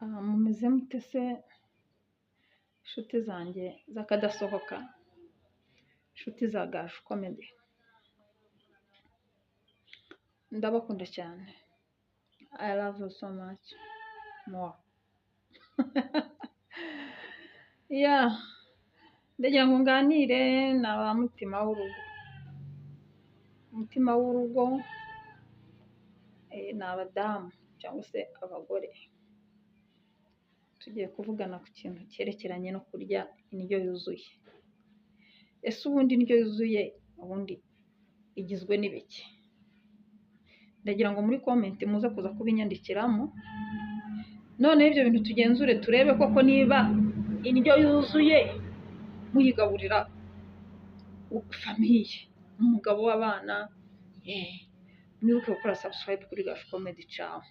Mumeze mute se nshuti zanjye z'akadasohoka, nshuti za Gaju Comedy, ndabakunda cyane. I love you so much more. Yeah, ndagira ngo nganire na ba mutima w'urugo. Umutima w'urugo ni abadamu cyangwa se abagore. Tugiye kuvugana ku kintu cyerekeranye no kurya indyo yuzuye. Ese ubundi indyo yuzuye ubundi igizwe n'ibiki? Ndagira ngo muri comment muze kuza kubinyandikiramo, noneho ibyo bintu tugenzure turebe koko niba indyo yuzuye muyigaburira famiye, umugabo w'abana. Mwibuke gukora subscribe kuri Gaju Comedy. Ciao.